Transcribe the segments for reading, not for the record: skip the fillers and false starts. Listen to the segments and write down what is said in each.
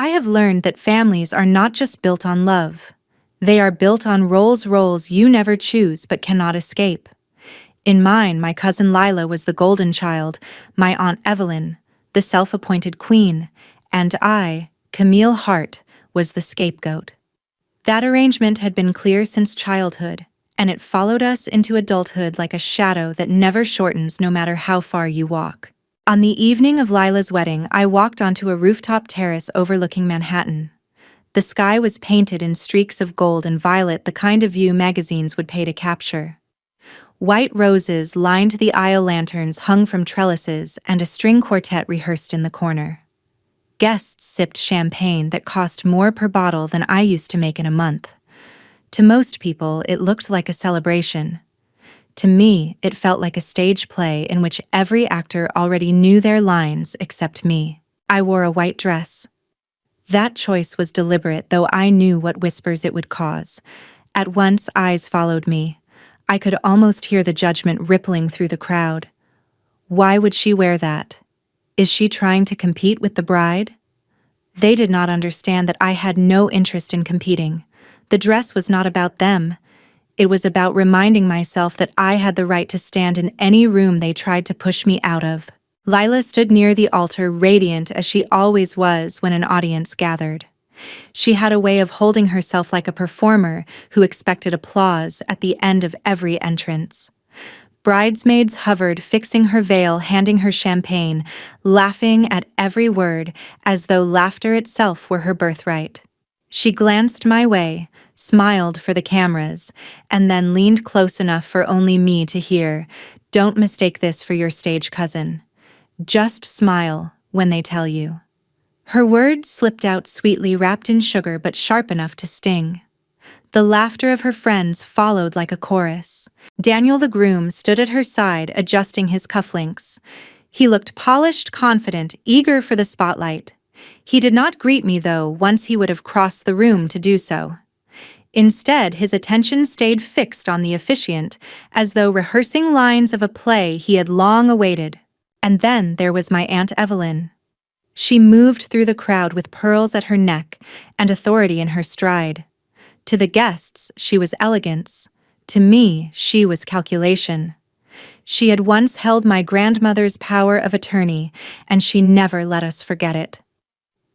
I have learned that families are not just built on love. They are built on roles you never choose but cannot escape. In mine, my cousin Lila was the golden child, my Aunt Evelyn, the self-appointed queen, and I, Camille Hart, was the scapegoat. That arrangement had been clear since childhood, and it followed us into adulthood like a shadow that never shortens no matter how far you walk. On the evening of Lila's wedding, I walked onto a rooftop terrace overlooking Manhattan. The sky was painted in streaks of gold and violet, the kind of view magazines would pay to capture. White roses lined the aisle, lanterns hung from trellises, and a string quartet rehearsed in the corner. Guests sipped champagne that cost more per bottle than I used to make in a month. To most people, it looked like a celebration. To me, it felt like a stage play in which every actor already knew their lines except me. I wore a white dress. That choice was deliberate, though I knew what whispers it would cause. At once, eyes followed me. I could almost hear the judgment rippling through the crowd. Why would she wear that? Is she trying to compete with the bride? They did not understand that I had no interest in competing. The dress was not about them. It was about reminding myself that I had the right to stand in any room they tried to push me out of. Lila stood near the altar, radiant as she always was when an audience gathered. She had a way of holding herself like a performer who expected applause at the end of every entrance. Bridesmaids hovered, fixing her veil, handing her champagne, laughing at every word as though laughter itself were her birthright. She glanced my way, smiled for the cameras, and then leaned close enough for only me to hear, "Don't mistake this for your stage cousin. Just smile when they tell you." Her words slipped out sweetly, wrapped in sugar but sharp enough to sting. The laughter of her friends followed like a chorus. Daniel the groom stood at her side, adjusting his cufflinks. He looked polished, confident, eager for the spotlight. He did not greet me, though, once he would have crossed the room to do so. Instead, his attention stayed fixed on the officiant, as though rehearsing lines of a play he had long awaited. And then there was my Aunt Evelyn. She moved through the crowd with pearls at her neck and authority in her stride. To the guests, she was elegance. To me, she was calculation. She had once held my grandmother's power of attorney, and she never let us forget it.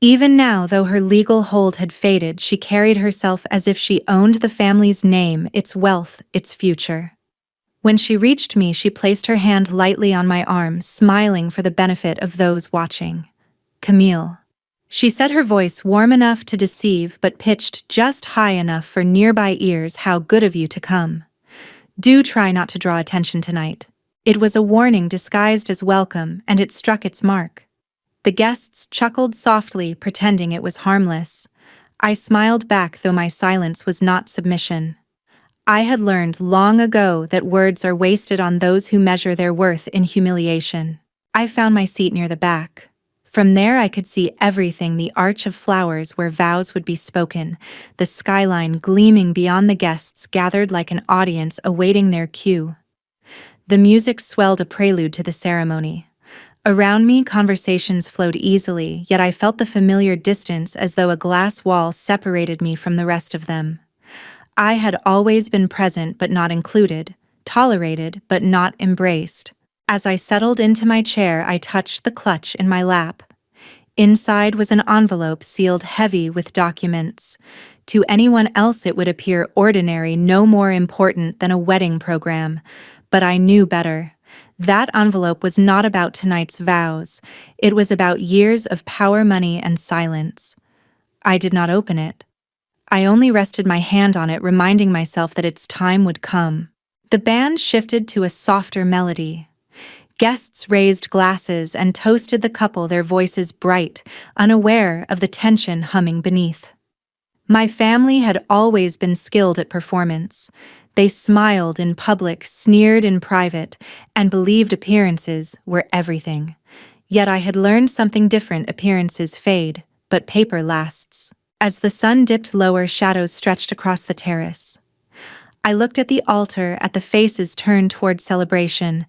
Even now, though her legal hold had faded, she carried herself as if she owned the family's name, its wealth, its future. When she reached me, she placed her hand lightly on my arm, smiling for the benefit of those watching. "Camille." She said, her voice warm enough to deceive but pitched just high enough for nearby ears. "How good of you to come. Do try not to draw attention tonight." It was a warning disguised as welcome, and it struck its mark. The guests chuckled softly, pretending it was harmless. I smiled back, though my silence was not submission. I had learned long ago that words are wasted on those who measure their worth in humiliation. I found my seat near the back. From there I could see everything, the arch of flowers where vows would be spoken, the skyline gleaming beyond the guests gathered like an audience awaiting their cue. The music swelled, a prelude to the ceremony. Around me, conversations flowed easily, yet I felt the familiar distance, as though a glass wall separated me from the rest of them. I had always been present but not included, tolerated but not embraced. As I settled into my chair, I touched the clutch in my lap. Inside was an envelope sealed heavy with documents. To anyone else it would appear ordinary, no more important than a wedding program. But I knew better. That envelope was not about tonight's vows. It was about years of power, money, and silence. I did not open it. I only rested my hand on it, reminding myself that its time would come. The band shifted to a softer melody. Guests raised glasses and toasted the couple, their voices bright, unaware of the tension humming beneath. My family had always been skilled at performance. They smiled in public, sneered in private, and believed appearances were everything. Yet I had learned something different. Appearances fade, but paper lasts. As the sun dipped lower, shadows stretched across the terrace. I looked at the altar, at the faces turned toward celebration,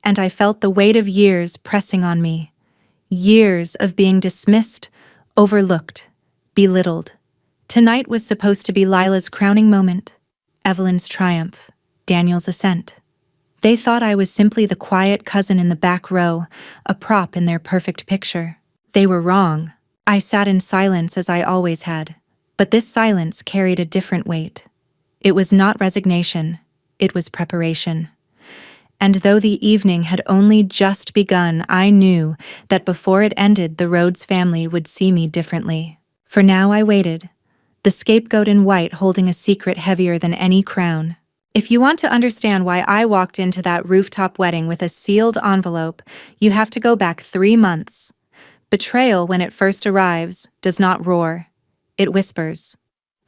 and I felt the weight of years pressing on me. Years of being dismissed, overlooked, belittled. Tonight was supposed to be Lila's crowning moment, Evelyn's triumph, Daniel's ascent. They thought I was simply the quiet cousin in the back row, a prop in their perfect picture. They were wrong. I sat in silence as I always had, but this silence carried a different weight. It was not resignation, it was preparation. And though the evening had only just begun, I knew that before it ended the Rhodes family would see me differently. For now I waited, the scapegoat in white holding a secret heavier than any crown. If you want to understand why I walked into that rooftop wedding with a sealed envelope, you have to go back 3 months. Betrayal, when it first arrives, does not roar. It whispers.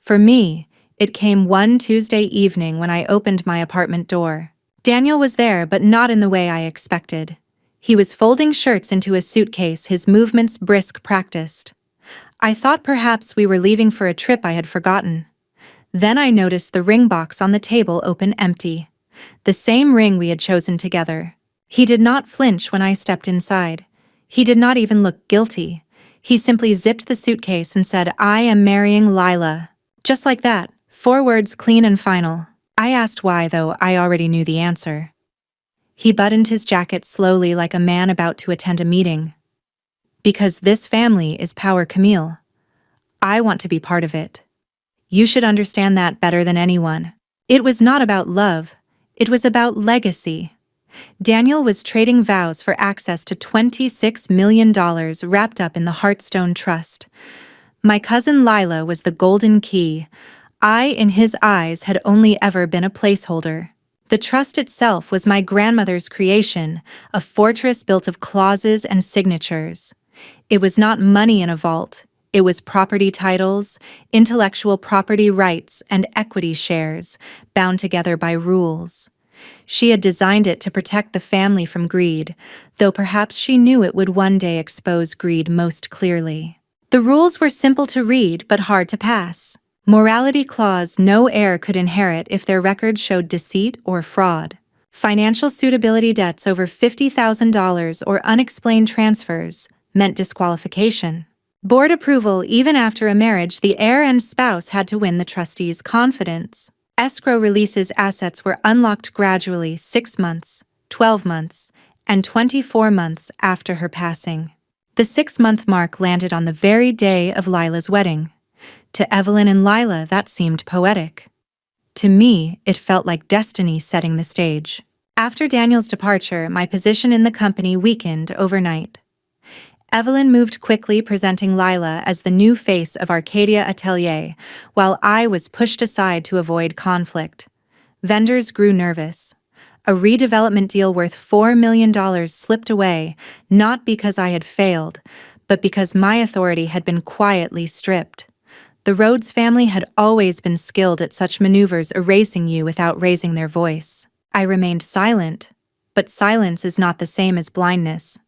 For me, it came one Tuesday evening when I opened my apartment door. Daniel was there, but not in the way I expected. He was folding shirts into a suitcase, his movements brisk, practiced. I thought perhaps we were leaving for a trip I had forgotten. Then I noticed the ring box on the table open empty. The same ring we had chosen together. He did not flinch when I stepped inside. He did not even look guilty. He simply zipped the suitcase and said, "I am marrying Lila." Just like that, 4 words clean and final. I asked why, though I already knew the answer. He buttoned his jacket slowly like a man about to attend a meeting. Because this family is power, Camille. I want to be part of it. You should understand that better than anyone. It was not about love. It was about legacy. Daniel was trading vows for access to $26 million wrapped up in the Heartstone Trust. My cousin Lila was the golden key. I, in his eyes, had only ever been a placeholder. The trust itself was my grandmother's creation, a fortress built of clauses and signatures. It was not money in a vault. It was property titles, intellectual property rights, and equity shares, bound together by rules. She had designed it to protect the family from greed, though perhaps she knew it would one day expose greed most clearly. The rules were simple to read but hard to pass. Morality clause: no heir could inherit if their record showed deceit or fraud. Financial suitability: debts over $50,000 or unexplained transfers meant disqualification. Board approval: even after a marriage, the heir and spouse had to win the trustees' confidence. Escrow releases: assets were unlocked gradually 6 months, 12 months, and 24 months after her passing. The 6-month mark landed on the very day of Lila's wedding. To Evelyn and Lila, that seemed poetic. To me, it felt like destiny setting the stage. After Daniel's departure, my position in the company weakened overnight. Evelyn moved quickly, presenting Lila as the new face of Arcadia Atelier, while I was pushed aside to avoid conflict. Vendors grew nervous. A redevelopment deal worth $4 million slipped away, not because I had failed, but because my authority had been quietly stripped. The Rhodes family had always been skilled at such maneuvers, erasing you without raising their voice. I remained silent, but silence is not the same as blindness.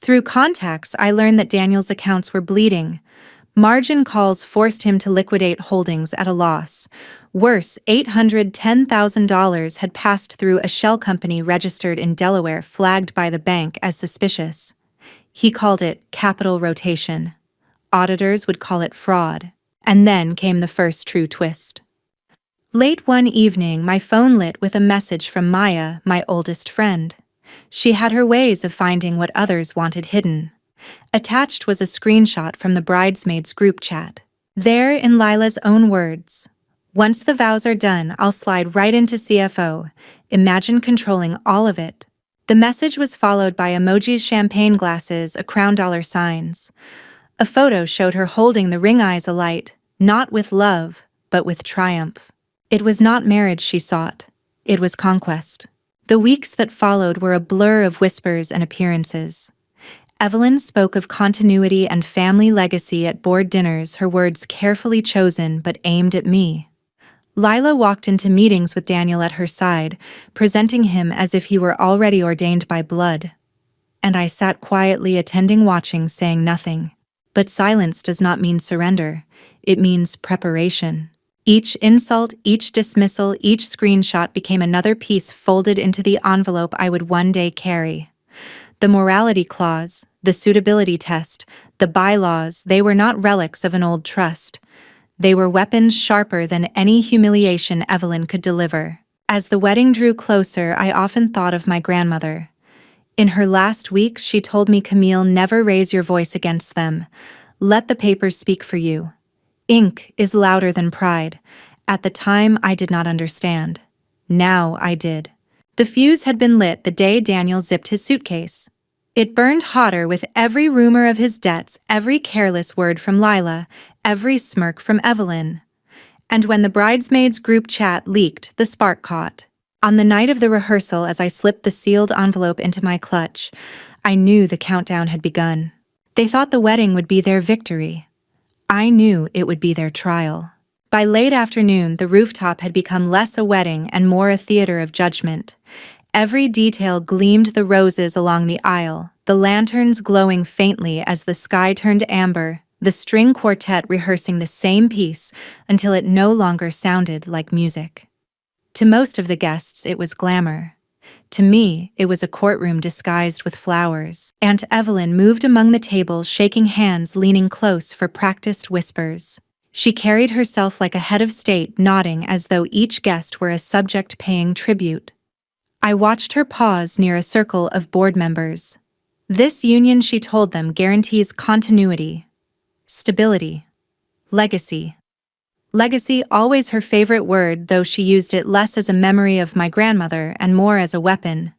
Through contacts, I learned that Daniel's accounts were bleeding. Margin calls forced him to liquidate holdings at a loss. Worse, $810,000 had passed through a shell company registered in Delaware, flagged by the bank as suspicious. He called it capital rotation. Auditors would call it fraud. And then came the first true twist. Late one evening, my phone lit with a message from Maya, my oldest friend. She had her ways of finding what others wanted hidden. Attached was a screenshot from the bridesmaids group chat. There, in Lila's own words, "Once the vows are done, I'll slide right into CFO. Imagine controlling all of it." The message was followed by emojis, champagne glasses, a crown, dollar signs. A photo showed her holding the ring, eyes alight, not with love, but with triumph. It was not marriage she sought. It was conquest. The weeks that followed were a blur of whispers and appearances. Evelyn spoke of continuity and family legacy at board dinners, her words carefully chosen but aimed at me. Lila walked into meetings with Daniel at her side, presenting him as if he were already ordained by blood. And I sat quietly, attending, watching, saying nothing. But silence does not mean surrender. It means preparation. Each insult, each dismissal, each screenshot became another piece folded into the envelope I would one day carry. The morality clause, the suitability test, the bylaws, they were not relics of an old trust. They were weapons sharper than any humiliation Evelyn could deliver. As the wedding drew closer, I often thought of my grandmother. In her last weeks, she told me, "Camille, never raise your voice against them. Let the papers speak for you. Ink is louder than pride." At the time, I did not understand. Now I did. The fuse had been lit the day Daniel zipped his suitcase. It burned hotter with every rumor of his debts, every careless word from Lila, every smirk from Evelyn. And when the bridesmaids' group chat leaked, the spark caught. On the night of the rehearsal, as I slipped the sealed envelope into my clutch, I knew the countdown had begun. They thought the wedding would be their victory. I knew it would be their trial. By late afternoon, the rooftop had become less a wedding and more a theater of judgment. Every detail gleamed: the roses along the aisle, the lanterns glowing faintly as the sky turned amber, the string quartet rehearsing the same piece until it no longer sounded like music. To most of the guests, it was glamour. To me, it was a courtroom disguised with flowers. Aunt Evelyn moved among the tables, shaking hands, leaning close for practiced whispers. She carried herself like a head of state, nodding as though each guest were a subject paying tribute. I watched her pause near a circle of board members. This union, she told them, guarantees continuity, stability, legacy. Legacy, always her favorite word, though she used it less as a memory of my grandmother and more as a weapon.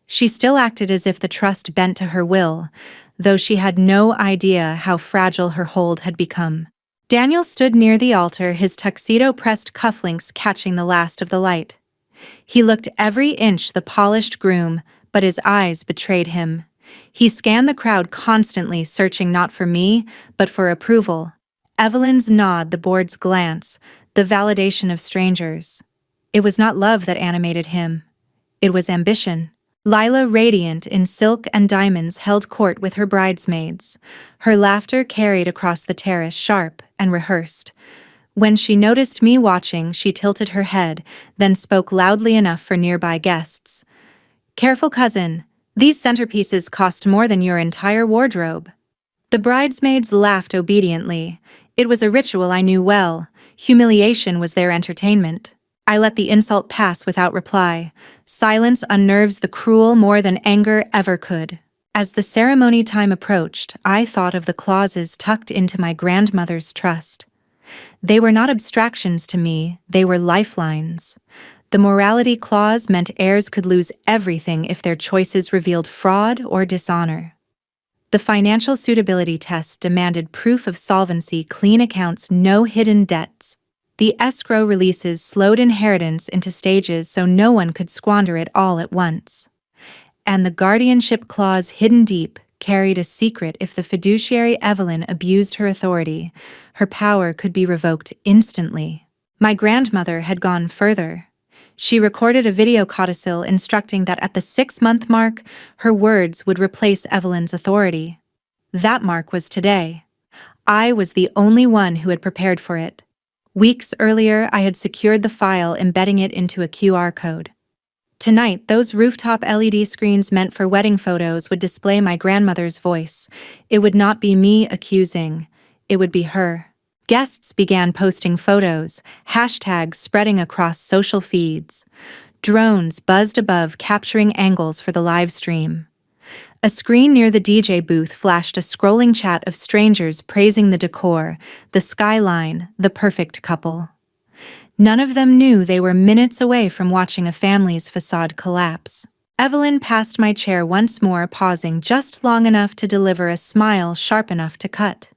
She still acted as if the trust bent to her will, though she had no idea how fragile her hold had become. Daniel stood near the altar, his tuxedo-pressed cufflinks catching the last of the light. He looked every inch the polished groom, but his eyes betrayed him. He scanned the crowd constantly, searching not for me, but for approval. Evelyn's nod, the board's glance, the validation of strangers. It was not love that animated him. It was ambition. Lila, radiant in silk and diamonds, held court with her bridesmaids. Her laughter carried across the terrace, sharp and rehearsed. When she noticed me watching, she tilted her head, then spoke loudly enough for nearby guests. "Careful, cousin. These centerpieces cost more than your entire wardrobe." The bridesmaids laughed obediently. It was a ritual I knew well. Humiliation was their entertainment. I let the insult pass without reply. Silence unnerves the cruel more than anger ever could. As the ceremony time approached, I thought of the clauses tucked into my grandmother's trust. They were not abstractions to me, they were lifelines. The morality clause meant heirs could lose everything if their choices revealed fraud or dishonor. The financial suitability test demanded proof of solvency, clean accounts, no hidden debts. The escrow releases slowed inheritance into stages so no one could squander it all at once. And the guardianship clause, hidden deep, carried a secret: if the fiduciary Evelyn abused her authority, her power could be revoked instantly. My grandmother had gone further. She recorded a video codicil instructing that at the 6-month mark, her words would replace Evelyn's authority. That mark was today. I was the only one who had prepared for it. Weeks earlier, I had secured the file, embedding it into a QR code. Tonight, those rooftop LED screens meant for wedding photos would display my grandmother's voice. It would not be me accusing, it would be her. Guests began posting photos, hashtags spreading across social feeds. Drones buzzed above, capturing angles for the live stream. A screen near the DJ booth flashed a scrolling chat of strangers praising the decor, the skyline, the perfect couple. None of them knew they were minutes away from watching a family's facade collapse. Evelyn passed my chair once more, pausing just long enough to deliver a smile sharp enough to cut.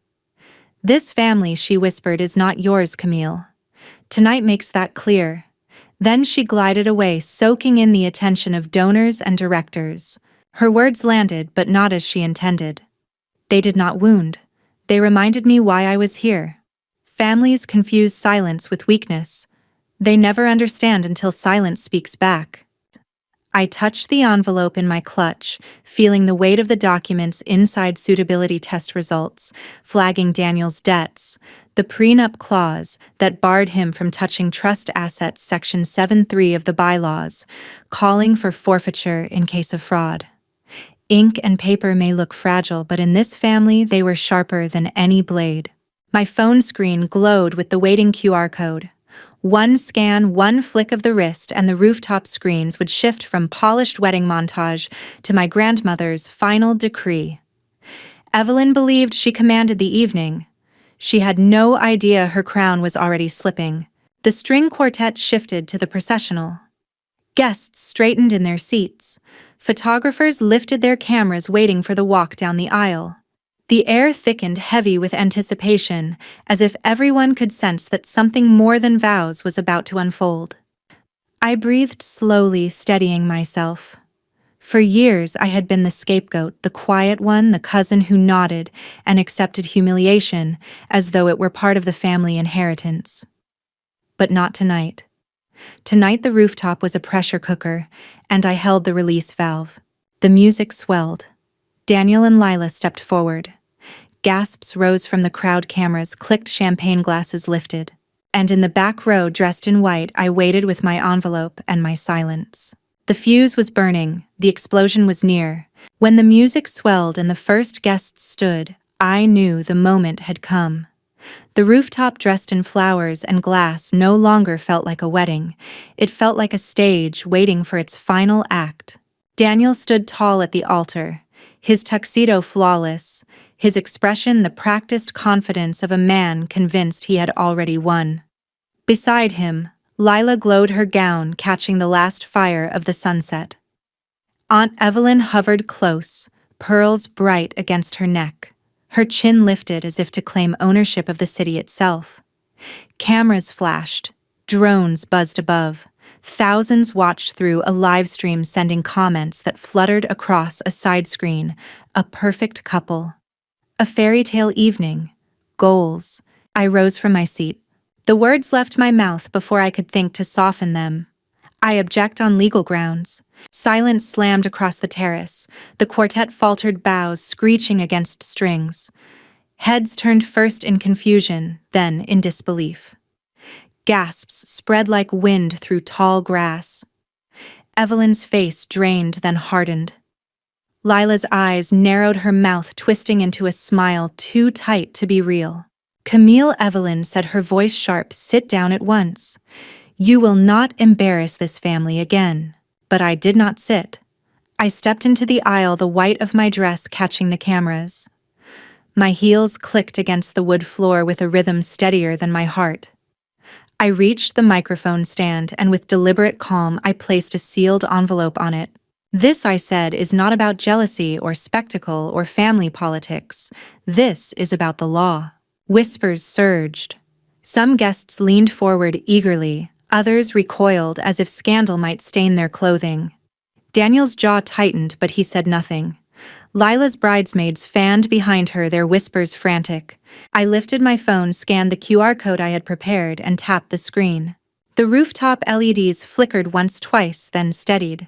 "This family," she whispered, "is not yours, Camille. Tonight makes that clear." Then she glided away, soaking in the attention of donors and directors. Her words landed, but not as she intended. They did not wound. They reminded me why I was here. Families confuse silence with weakness. They never understand until silence speaks back. I touched the envelope in my clutch, feeling the weight of the documents inside: suitability test results, flagging Daniel's debts, the prenup clause that barred him from touching trust assets, Section 7.3 of the bylaws, calling for forfeiture in case of fraud. Ink and paper may look fragile, but in this family they were sharper than any blade. My phone screen glowed with the waiting QR code. One scan, one flick of the wrist, and the rooftop screens would shift from polished wedding montage to my grandmother's final decree. Evelyn believed she commanded the evening. She had no idea her crown was already slipping. The string quartet shifted to the processional. Guests straightened in their seats. Photographers lifted their cameras waiting for the walk down the aisle. The air thickened heavy with anticipation, as if everyone could sense that something more than vows was about to unfold. I breathed slowly, steadying myself. For years I had been the scapegoat, the quiet one, the cousin who nodded and accepted humiliation as though it were part of the family inheritance. But not tonight. Tonight the rooftop was a pressure cooker, and I held the release valve. The music swelled. Daniel and Lila stepped forward. Gasps rose from the crowd, cameras clicked, champagne glasses lifted. And in the back row, dressed in white, I waited with my envelope and my silence. The fuse was burning, the explosion was near. When the music swelled and the first guest stood, I knew the moment had come. The rooftop, dressed in flowers and glass, no longer felt like a wedding. It felt like a stage waiting for its final act. Daniel stood tall at the altar, his tuxedo flawless, his expression the practiced confidence of a man convinced he had already won. Beside him, Lila glowed, her gown catching the last fire of the sunset. Aunt Evelyn hovered close, pearls bright against her neck. Her chin lifted as if to claim ownership of the city itself. Cameras flashed, drones buzzed above. Thousands watched through a live stream, sending comments that fluttered across a side screen. A perfect couple. A fairy tale evening. Goals. I rose from my seat. The words left my mouth before I could think to soften them. I object on legal grounds. Silence slammed across the terrace. The quartet faltered, bows screeching against strings. Heads turned, first in confusion, then in disbelief. Gasps spread like wind through tall grass. Evelyn's face drained, then hardened. Lila's eyes narrowed, her mouth twisting into a smile too tight to be real. Camille, Evelyn said, her voice sharp, sit down at once. You will not embarrass this family again. But I did not sit. I stepped into the aisle, the white of my dress catching the cameras. My heels clicked against the wood floor with a rhythm steadier than my heart. I reached the microphone stand, and with deliberate calm I placed a sealed envelope on it. This, I said, is not about jealousy or spectacle or family politics. This is about the law. Whispers surged. Some guests leaned forward eagerly. Others recoiled as if scandal might stain their clothing. Daniel's jaw tightened, but he said nothing. Lila's bridesmaids fanned behind her, their whispers frantic. I lifted my phone, scanned the QR code I had prepared, and tapped the screen. The rooftop LEDs flickered once, twice, then steadied.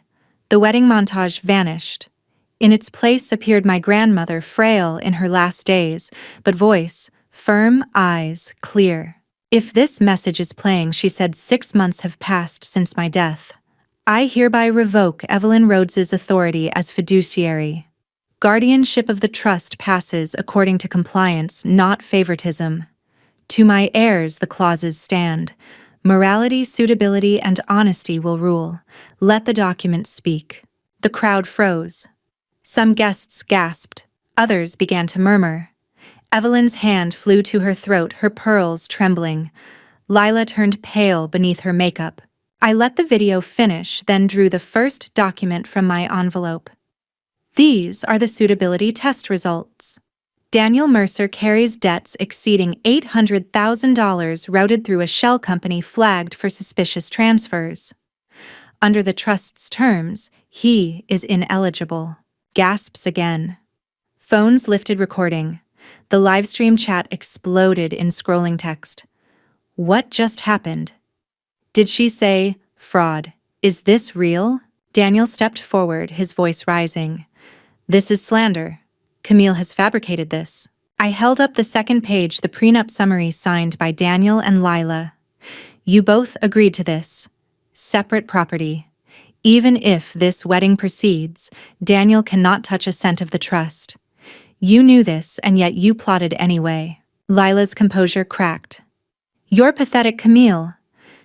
The wedding montage vanished. In its place appeared my grandmother, frail in her last days, but voice firm, eyes clear. If this message is playing, she said, 6 months have passed since my death. I hereby revoke Evelyn Rhodes's authority as fiduciary. Guardianship of the trust passes according to compliance, not favoritism. To my heirs the clauses stand. Morality, suitability, and honesty will rule. Let the document speak. The crowd froze. Some guests gasped. Others began to murmur. Evelyn's hand flew to her throat, her pearls trembling. Lila turned pale beneath her makeup. I let the video finish, then drew the first document from my envelope. These are the suitability test results. Daniel Mercer carries debts exceeding $800,000 routed through a shell company flagged for suspicious transfers. Under the trust's terms, he is ineligible. Gasps again. Phones lifted, recording. The livestream chat exploded in scrolling text. What just happened? Did she say, fraud? Is this real? Daniel stepped forward, his voice rising. This is slander. Camille has fabricated this. I held up the second page, the prenup summary signed by Daniel and Lila. You both agreed to this. Separate property. Even if this wedding proceeds, Daniel cannot touch a cent of the trust. You knew this, and yet you plotted anyway. Lila's composure cracked. You're pathetic, Camille.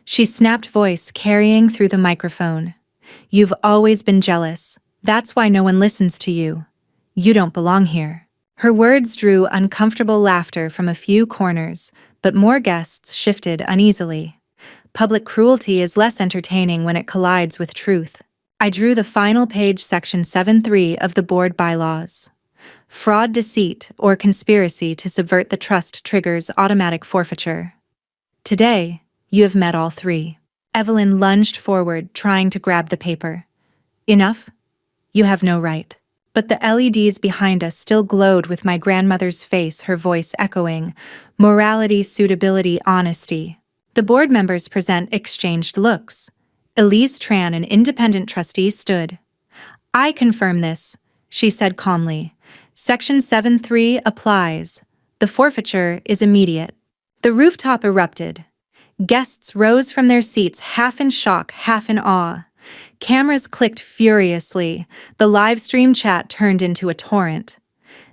She snapped, voice carrying through the microphone. You've always been jealous. That's why no one listens to you. You don't belong here. Her words drew uncomfortable laughter from a few corners, but more guests shifted uneasily. Public cruelty is less entertaining when it collides with truth. I drew the final page, section 7.3 of the board bylaws. Fraud, deceit, or conspiracy to subvert the trust triggers automatic forfeiture. Today, you have met all three. Evelyn lunged forward, trying to grab the paper. Enough? You have no right. But the LEDs behind us still glowed with my grandmother's face, her voice echoing, morality, suitability, honesty. The board members present exchanged looks. Elise Tran, an independent trustee, stood. I confirm this, she said calmly. Section 7.3 applies. The forfeiture is immediate. The rooftop erupted. Guests rose from their seats, half in shock, half in awe. Cameras clicked furiously. The live stream chat turned into a torrent.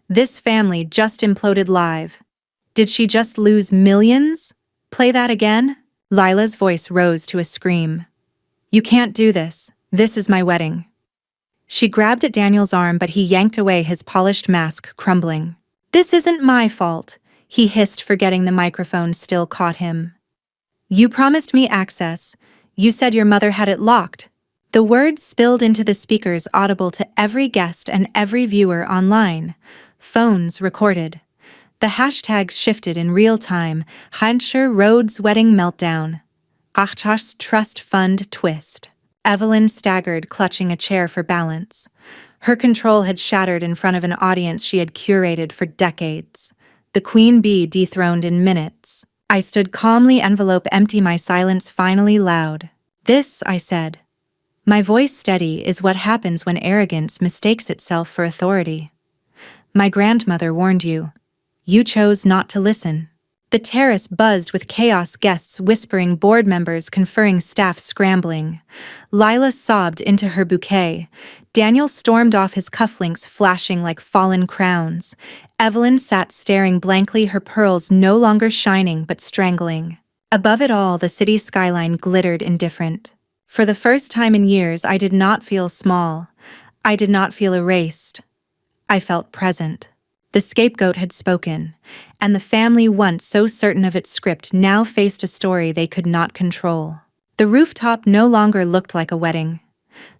This family just imploded live. Did she just lose millions? Play that again? Lila's voice rose to a scream. You can't do this. This is my wedding. She grabbed at Daniel's arm, but he yanked away, his polished mask crumbling. This isn't my fault, he hissed, forgetting the microphone still caught him. You promised me access. You said your mother had it locked. The words spilled into the speakers, audible to every guest and every viewer online. Phones recorded. The hashtags shifted in real time. Heinzer Rhodes wedding meltdown. Achas trust fund twist. Evelyn staggered, clutching a chair for balance. Her control had shattered in front of an audience she had curated for decades. The queen bee dethroned in minutes. I stood calmly, envelope empty, my silence finally loud. This, I said. My voice steady, is what happens when arrogance mistakes itself for authority. My grandmother warned you. You chose not to listen. The terrace buzzed with chaos, guests whispering, board members conferring, staff scrambling. Lila sobbed into her bouquet. Daniel stormed off, his cufflinks flashing like fallen crowns. Evelyn sat staring blankly, her pearls no longer shining but strangling. Above it all, the city skyline glittered indifferent. For the first time in years, I did not feel small. I did not feel erased. I felt present. The scapegoat had spoken, and the family, once so certain of its script, now faced a story they could not control. The rooftop no longer looked like a wedding.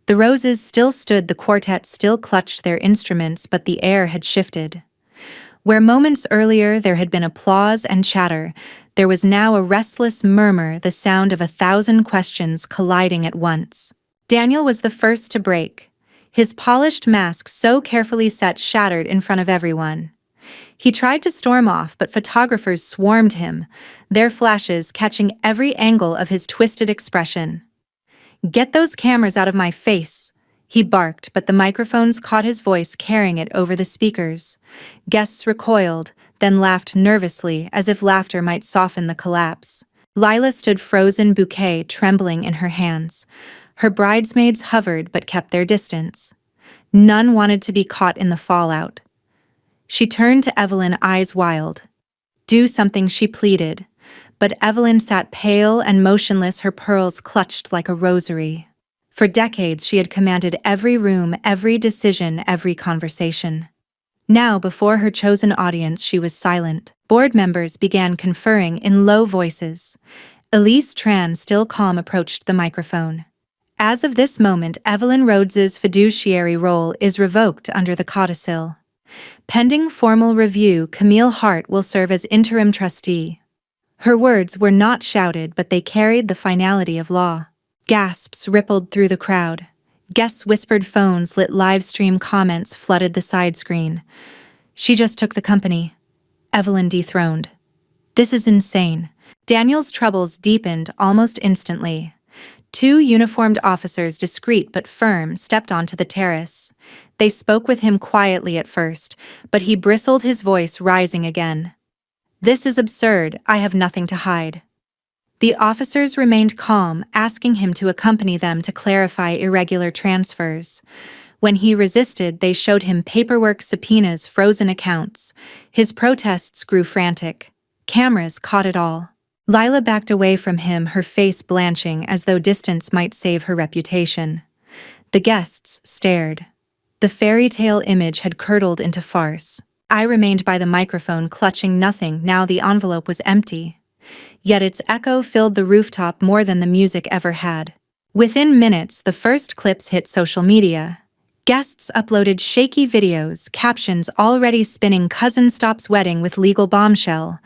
The roses still stood, the quartet still clutched their instruments, but the air had shifted. Where moments earlier there had been applause and chatter, there was now a restless murmur, the sound of 1,000 questions colliding at once. Daniel was the first to break. His polished mask, so carefully set, shattered in front of everyone. He tried to storm off, but photographers swarmed him, their flashes catching every angle of his twisted expression. Get those cameras out of my face, he barked, but the microphones caught his voice, carrying it over the speakers. Guests recoiled, then laughed nervously, as if laughter might soften the collapse. Lila stood frozen, bouquet trembling in her hands. Her bridesmaids hovered but kept their distance. None wanted to be caught in the fallout. She turned to Evelyn, eyes wild. Do something, she pleaded. But Evelyn sat pale and motionless, her pearls clutched like a rosary. For decades she had commanded every room, every decision, every conversation. Now, before her chosen audience, she was silent. Board members began conferring in low voices. Elise Tran, still calm, approached the microphone. As of this moment, Evelyn Rhodes's fiduciary role is revoked under the Codicil. Pending formal review, Camille Hart will serve as interim trustee. Her words were not shouted, but they carried the finality of law. Gasps rippled through the crowd. Guests whispered, phones lit, live stream comments flooded the side screen. She just took the company. Evelyn dethroned. This is insane. Daniel's troubles deepened almost instantly. 2 uniformed officers, discreet but firm, stepped onto the terrace. They spoke with him quietly at first, but he bristled, his voice rising again. This is absurd. I have nothing to hide. The officers remained calm, asking him to accompany them to clarify irregular transfers. When he resisted, they showed him paperwork, subpoenas, frozen accounts. His protests grew frantic. Cameras caught it all. Lila backed away from him, her face blanching as though distance might save her reputation. The guests stared. The fairy tale image had curdled into farce. I remained by the microphone, clutching nothing. Now the envelope was empty. Yet its echo filled the rooftop more than the music ever had. Within minutes, the first clips hit social media. Guests uploaded shaky videos, captions already spinning: cousin stops wedding with legal bombshell.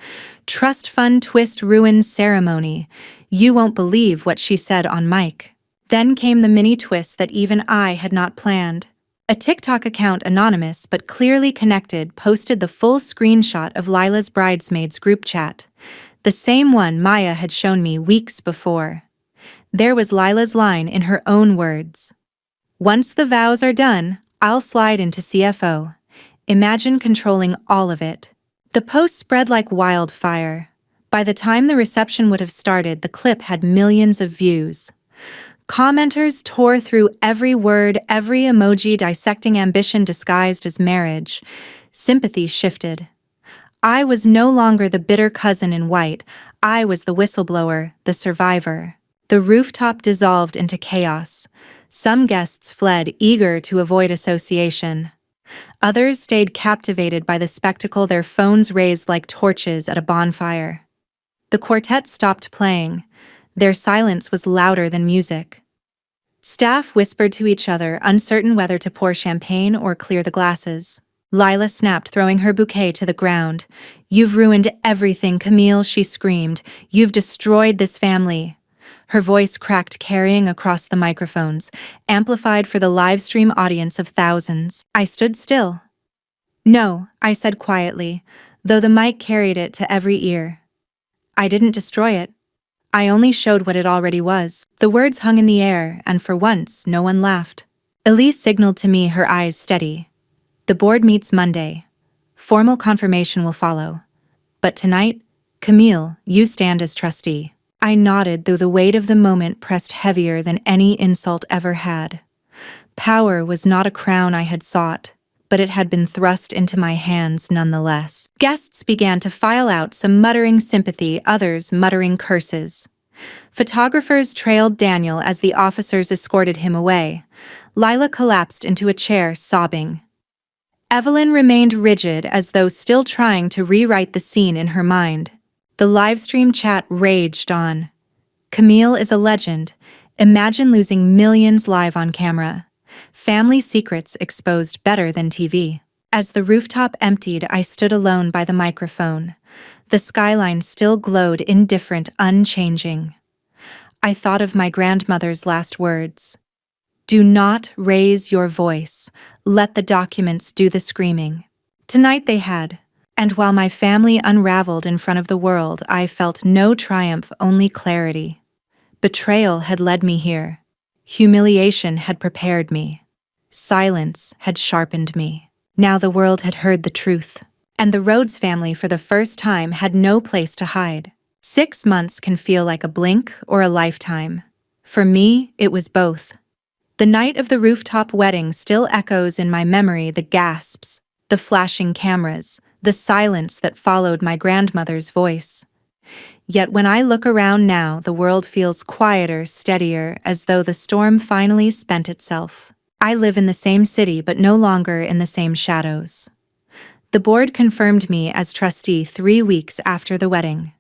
Trust fund twist ruins ceremony. You won't believe what she said on mic. Then came the mini twist that even I had not planned. A TikTok account, anonymous but clearly connected, posted the full screenshot of Lila's bridesmaids group chat. The same one Maya had shown me weeks before. There was Lila's line in her own words. "Once the vows are done, I'll slide into CFO. Imagine controlling all of it." The post spread like wildfire. By the time the reception would have started, the clip had millions of views. Commenters tore through every word, every emoji, dissecting ambition disguised as marriage. Sympathy shifted. I was no longer the bitter cousin in white. I was the whistleblower, the survivor. The rooftop dissolved into chaos. Some guests fled, eager to avoid association. Others stayed captivated by the spectacle, their phones raised like torches at a bonfire. The quartet stopped playing. Their silence was louder than music. Staff whispered to each other, uncertain whether to pour champagne or clear the glasses. Lila snapped, throwing her bouquet to the ground. "You've ruined everything, Camille," she screamed. "You've destroyed this family." Her voice cracked, carrying across the microphones, amplified for the live stream audience of thousands. I stood still. "No," I said quietly, though the mic carried it to every ear. "I didn't destroy it. I only showed what it already was." The words hung in the air, and for once, no one laughed. Elise signaled to me, her eyes steady. "The board meets Monday. Formal confirmation will follow. But tonight, Camille, you stand as trustee." I nodded, though the weight of the moment pressed heavier than any insult ever had. Power was not a crown I had sought, but it had been thrust into my hands nonetheless. Guests began to file out, some muttering sympathy, others muttering curses. Photographers trailed Daniel as the officers escorted him away. Lila collapsed into a chair, sobbing. Evelyn remained rigid, as though still trying to rewrite the scene in her mind. The livestream chat raged on. "Camille is a legend. Imagine losing millions live on camera. Family secrets exposed better than TV." As the rooftop emptied, I stood alone by the microphone. The skyline still glowed, indifferent, unchanging. I thought of my grandmother's last words. "Do not raise your voice. Let the documents do the screaming." Tonight they had. And while my family unraveled in front of the world, I felt no triumph, only clarity. Betrayal had led me here. Humiliation had prepared me. Silence had sharpened me. Now the world had heard the truth. And the Rhodes family, for the first time, had no place to hide. 6 months can feel like a blink or a lifetime. For me, it was both. The night of the rooftop wedding still echoes in my memory, the gasps, the flashing cameras, the silence that followed my grandmother's voice. Yet when I look around now, the world feels quieter, steadier, as though the storm finally spent itself. I live in the same city, but no longer in the same shadows. The board confirmed me as trustee 3 weeks after the wedding.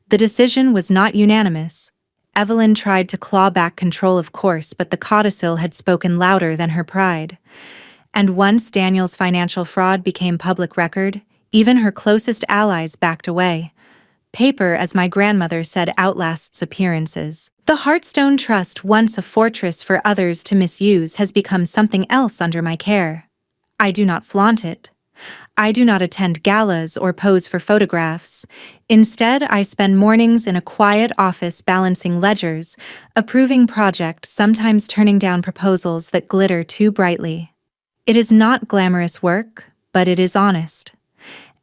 The decision was not unanimous. Evelyn tried to claw back control, of course, but the Codicil had spoken louder than her pride. And once Daniel's financial fraud became public record, even her closest allies backed away. Paper, as my grandmother said, outlasts appearances. The Heartstone Trust, once a fortress for others to misuse, has become something else under my care. I do not flaunt it. I do not attend galas or pose for photographs. Instead, I spend mornings in a quiet office balancing ledgers, approving projects, sometimes turning down proposals that glitter too brightly. It is not glamorous work, but it is honest.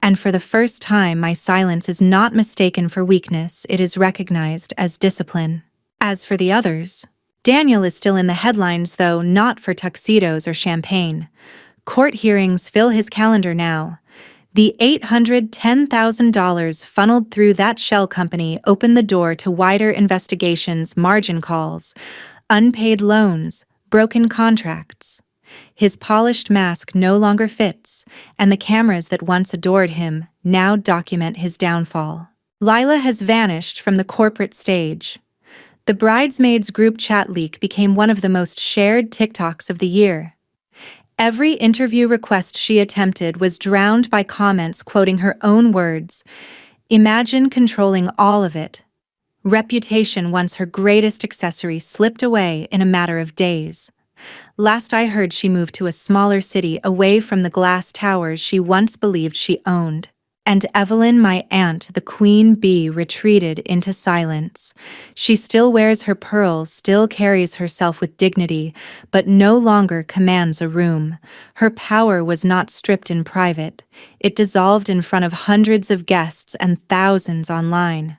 And for the first time, my silence is not mistaken for weakness, it is recognized as discipline. As for the others, Daniel is still in the headlines, though not for tuxedos or champagne. Court hearings fill his calendar now. The $810,000 funneled through that shell company opened the door to wider investigations, margin calls, unpaid loans, broken contracts. His polished mask no longer fits, and the cameras that once adored him now document his downfall. Lila has vanished from the corporate stage. The bridesmaids group chat leak became one of the most shared TikToks of the year. Every interview request she attempted was drowned by comments quoting her own words. Imagine controlling all of it. Reputation, once her greatest accessory, slipped away in a matter of days. Last I heard, she moved to a smaller city away from the glass towers she once believed she owned. And Evelyn, my aunt, the queen bee, retreated into silence. She still wears her pearls, still carries herself with dignity, but no longer commands a room. Her power was not stripped in private. It dissolved in front of hundreds of guests and thousands online.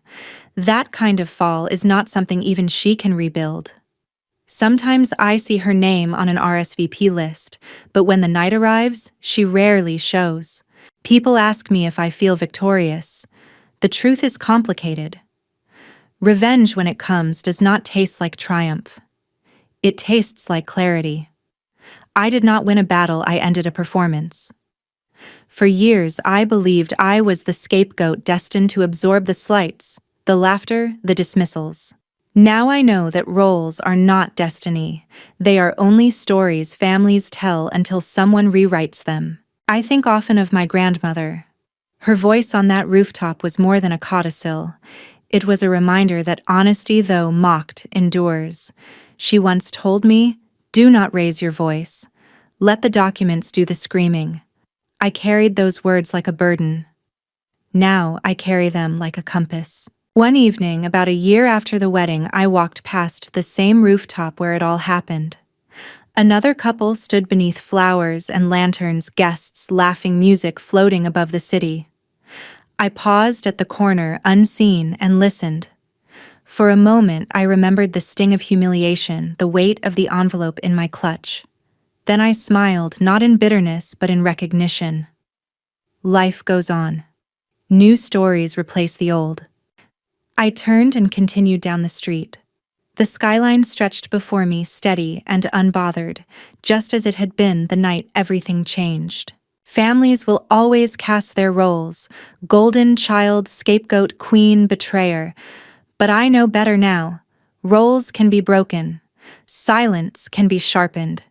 That kind of fall is not something even she can rebuild. Sometimes I see her name on an RSVP list, but when the night arrives, she rarely shows. People ask me if I feel victorious. The truth is complicated. Revenge, when it comes, does not taste like triumph. It tastes like clarity. I did not win a battle, I ended a performance. For years, I believed I was the scapegoat destined to absorb the slights, the laughter, the dismissals. Now I know that roles are not destiny. They are only stories families tell until someone rewrites them. I think often of my grandmother. Her voice on that rooftop was more than a codicil. It was a reminder that honesty, though mocked, endures. She once told me, "Do not raise your voice. Let the documents do the screaming." I carried those words like a burden. Now I carry them like a compass. One evening, about a year after the wedding, I walked past the same rooftop where it all happened. Another couple stood beneath flowers and lanterns, guests, laughing, music floating above the city. I paused at the corner, unseen, and listened. For a moment, I remembered the sting of humiliation, the weight of the envelope in my clutch. Then I smiled, not in bitterness, but in recognition. Life goes on. New stories replace the old. I turned and continued down the street. The skyline stretched before me, steady and unbothered, just as it had been the night everything changed. Families will always cast their roles: golden child, scapegoat, queen, betrayer. But I know better now. Roles can be broken. Silence can be sharpened.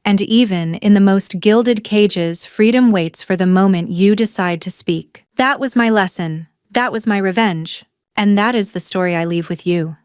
And even in the most gilded cages, freedom waits for the moment you decide to speak. That was my lesson. That was my revenge. And that is the story I leave with you.